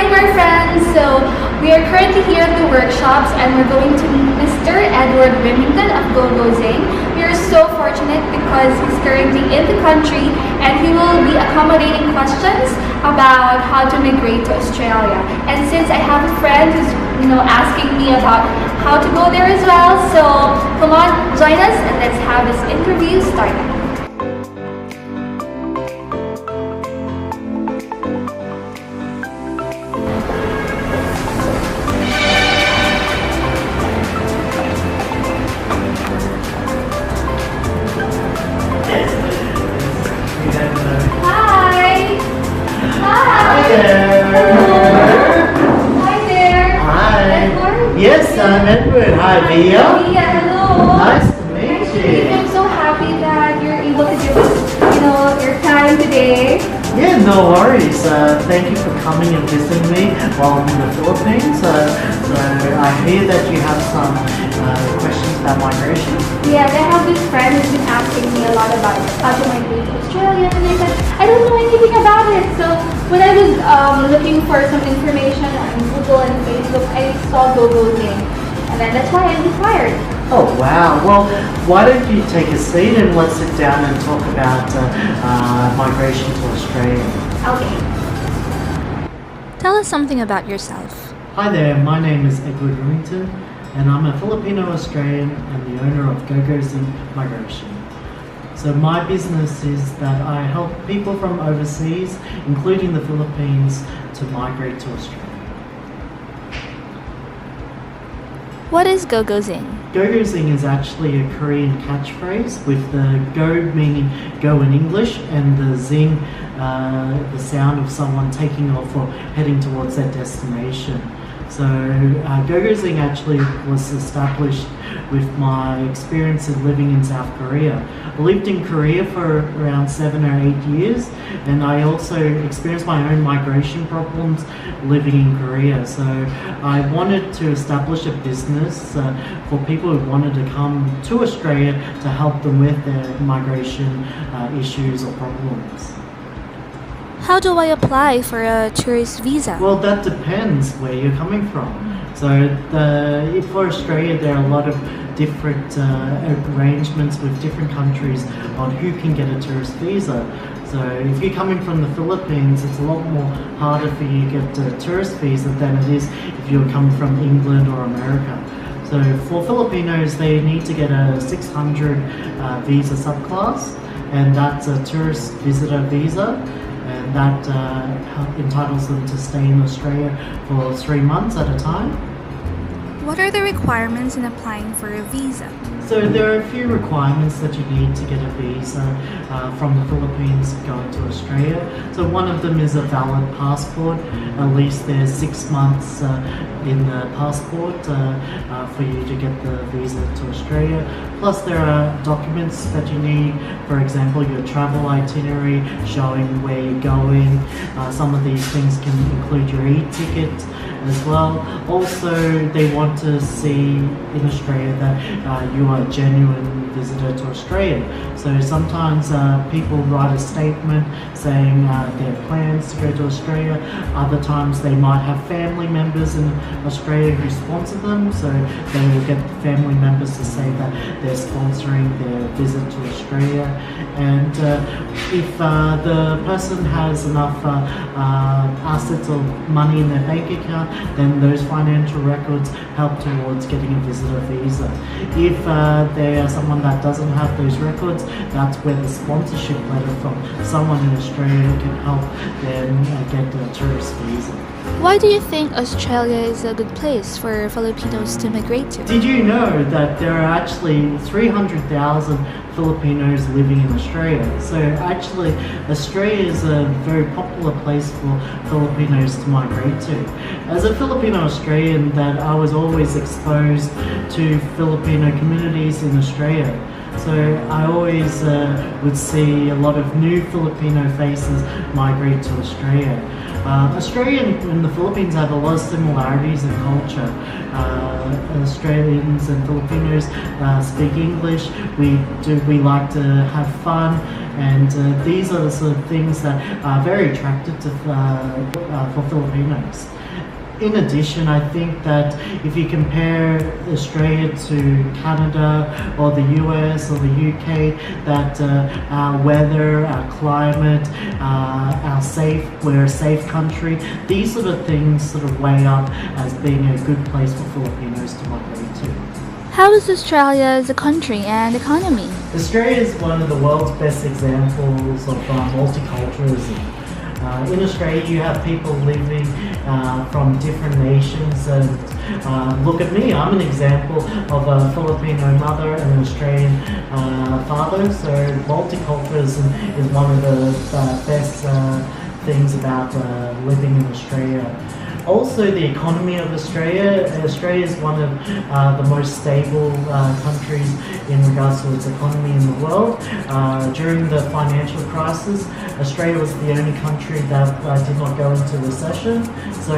my friends! So we are currently here at the workshops and we're going to meet Mr. Edward Remington of Gogozing. We are so fortunate because he's currently in the country and he will be accommodating questions about how to migrate to Australia. And since I have a friend who's asking me about how to go there as well, so come on, join us and let's have this interview started. Yes, I'm Edward. Hi, Via. Hello. Nice to meet you. I'm so happy that you're able to give us, your time today. Yeah, no worries. Thank you for coming and visiting me while I'm in the Philippines. So I hear that you have some questions about migration. Yeah, I have this friend who's been asking me a lot about how to migrate to Australia, and I said, I don't know anything about it. So when I was looking for some information on Google and Facebook, I saw Gogozing, and then that's why I inquired. Oh wow, well why don't you take a seat and let's sit down and talk about migration to Australia. Okay. Tell us something about yourself. Hi there, my name is Edward Remington and I'm a Filipino-Australian and the owner of Gogozing Migration. So my business is that I help people from overseas, including the Philippines, to migrate to Australia. What is Gogozing? Gogozing is actually a Korean catchphrase with the go meaning go in English and the zing, the sound of someone taking off or heading towards their destination. So Gogozing actually was established with my experience of living in South Korea. I lived in Korea for around 7 or 8 years, and I also experienced my own migration problems living in Korea. So I wanted to establish a business for people who wanted to come to Australia to help them with their migration issues or problems. How do I apply for a tourist visa? Well, that depends where you're coming from. So for Australia, there are a lot of different arrangements with different countries on who can get a tourist visa. So if you're coming from the Philippines, it's a lot more harder for you to get a tourist visa than it is if you're coming from England or America. So for Filipinos, they need to get a 600 visa subclass, and that's a tourist visitor visa. And that entitles them to stay in Australia for 3 months at a time. What are the requirements in applying for a visa? So there are a few requirements that you need to get a visa from the Philippines going to Australia. So one of them is a valid passport. At least there's 6 months in the passport for you to get the visa to Australia. Plus there are documents that you need, for example your travel itinerary showing where you're going. Some of these things can include your e-ticket as well. Also they want to see in Australia that you are a genuine visitor to Australia. So sometimes people write a statement saying their plans to go to Australia. Other times they might have family members in Australia who sponsor them, so they will get family members to say that they're sponsoring their visit to Australia. And if the person has enough assets or money in their bank account, then those financial records help towards getting a visitor visa. If they are someone that doesn't have those records, that's where the sponsorship letter from someone in Australia can help them get a tourist visa. Why do you think Australia is a good place for Filipinos to migrate to? Did you know that there are actually 300,000 Filipinos living in Australia? So actually Australia is a very popular place for Filipinos to migrate to. As a Filipino Australian, that I was always exposed to Filipino communities in Australia. So I always would see a lot of new Filipino faces migrate to Australia. Australia and the Philippines have a lot of similarities in culture. Australians and Filipinos speak English. We like to have fun, and these are the sort of things that are very attractive to for Filipinos. In addition, I think that if you compare Australia to Canada or the US or the UK, that our weather, our climate, we're a safe country, these sort of things sort of weigh up as being a good place for Filipinos to migrate to. How is Australia as a country and economy? Australia is one of the world's best examples of multiculturalism. In Australia, you have people living from different nations, and look at me, I'm an example of a Filipino mother and an Australian father, so multiculturalism is one of the best things about living in Australia. Also, the economy of Australia. Australia is one of the most stable countries in regards to its economy in the world. During the financial crisis, Australia was the only country that did not go into recession. So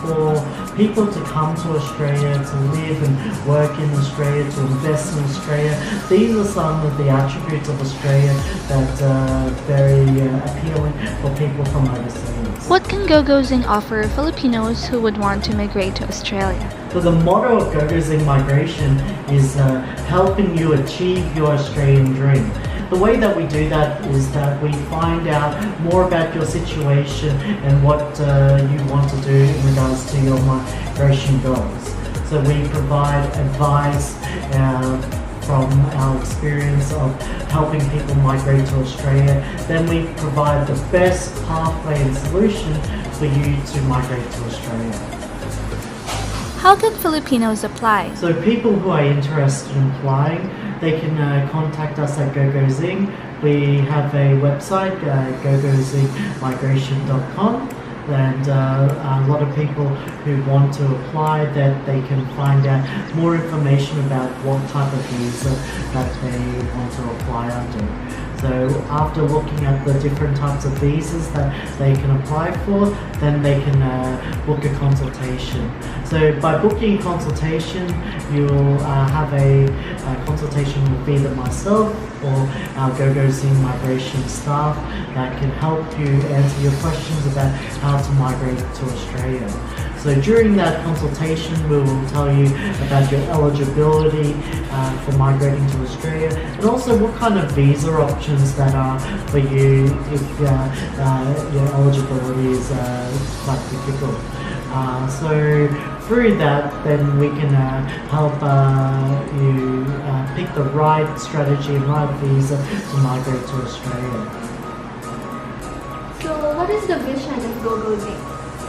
for people to come to Australia, to live and work in Australia, to invest in Australia, these are some of the attributes of Australia that are very appealing for people from overseas. What can Gogozing offer Filipinos who would want to migrate to Australia? So the motto of Gogozing Migration is helping you achieve your Australian dream. The way that we do that is that we find out more about your situation and what you want to do in regards to your migration goals. So we provide advice from our experience of helping people migrate to Australia. Then we provide the best pathway and solution for you to migrate to Australia. How can Filipinos apply? So people who are interested in applying, they can contact us at Gogozing. We have a website, gogozingmigration.com. And a lot of people who want to apply, that they can find out more information about what type of visa that they want to apply under. So after looking at the different types of visas that they can apply for, then they can book a consultation. So by booking a consultation, you'll have a consultation with either myself or our Gogozing Migration staff that can help you answer your questions about how to migrate to Australia. So during that consultation, we will tell you about your eligibility for migrating to Australia, and also what kind of visa options that are for you if your eligibility is quite difficult. So through that, then we can help you pick the right strategy and right visa to migrate to Australia. So what is the vision of Gogozing?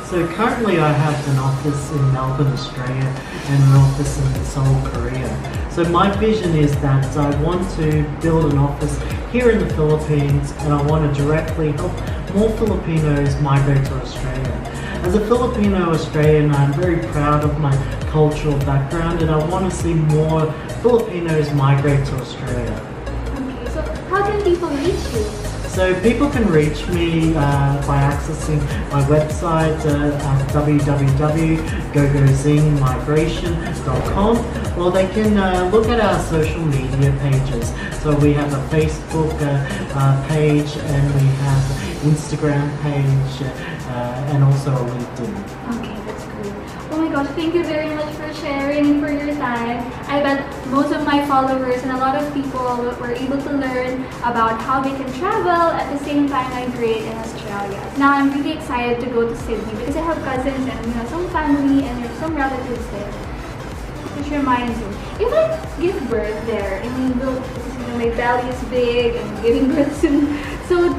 So currently I have an office in Melbourne, Australia, and an office in Seoul, Korea. So my vision is that I want to build an office here in the Philippines, and I want to directly help more Filipinos migrate to Australia. As a Filipino Australian, I'm very proud of my cultural background, and I want to see more Filipinos migrate to Australia. Okay, so how can people reach you? So people can reach me by accessing my website at www.gogozingmigration.com, or they can look at our social media pages. So we have a Facebook page, and we have an Instagram page, and also a LinkedIn. Okay, that's great. Oh my gosh, thank you very much for sharing, for your time. I bet most of my followers and a lot of people were able to learn about how they can travel at the same time migrate in Australia. Now I'm really excited to go to Sydney because I have cousins and some family and some relatives there. Which reminds me, if I give birth there, I mean, because my belly is big and I'm giving birth soon, so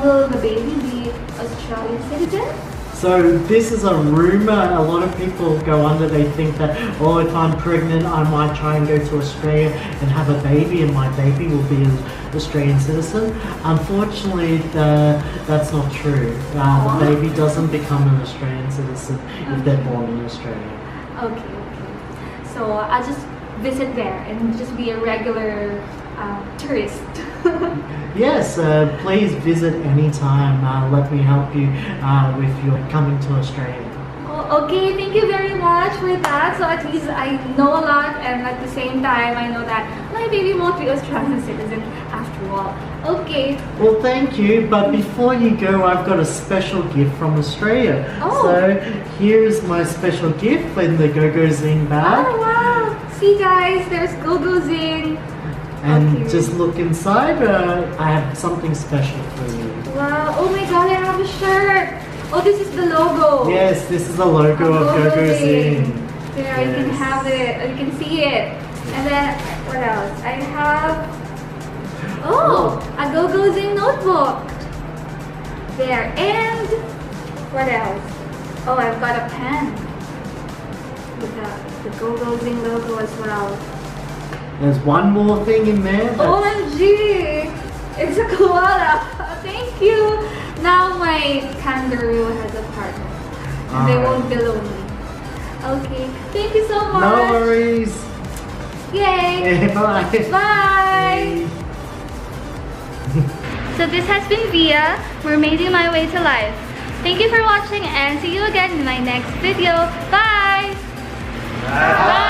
will the baby be Australian citizen? So this is a rumor. A lot of people go under, they think that, oh, if I'm pregnant, I might try and go to Australia and have a baby, and my baby will be an Australian citizen. Unfortunately, that's not true. The baby doesn't become an Australian citizen if they're born in Australia. Okay. So I'll just visit there and just be a regular tourist. Yes, please visit anytime. Let me help you with your coming to Australia. Oh, okay, thank you very much for that. So at least I know a lot, and at the same time I know that my baby won't be Australian citizen after all. Okay. Well, thank you, but before you go, I've got a special gift from Australia. Oh. So here is my special gift in the Gogozing bag. Oh wow! See guys, there's Gogozing. And Okay. just look inside, I have something special for you. Wow! Oh my God, I have a shirt. Oh, this is the logo. Yes, this is the logo of Gogozing. There, you can Yes. have it. You can see it. And then what else? I have a Gogozing notebook. There, and what else? Oh, I've got a pen with the Gogozing logo as well. There's one more thing in there. OMG! It's a koala! Thank you! Now my kangaroo has a partner. And they won't be lonely. Okay, thank you so much! No worries. Yay! Bye. Bye! So this has been Via. We're making my way to life. Thank you for watching and see you again in my next video. Bye! Bye.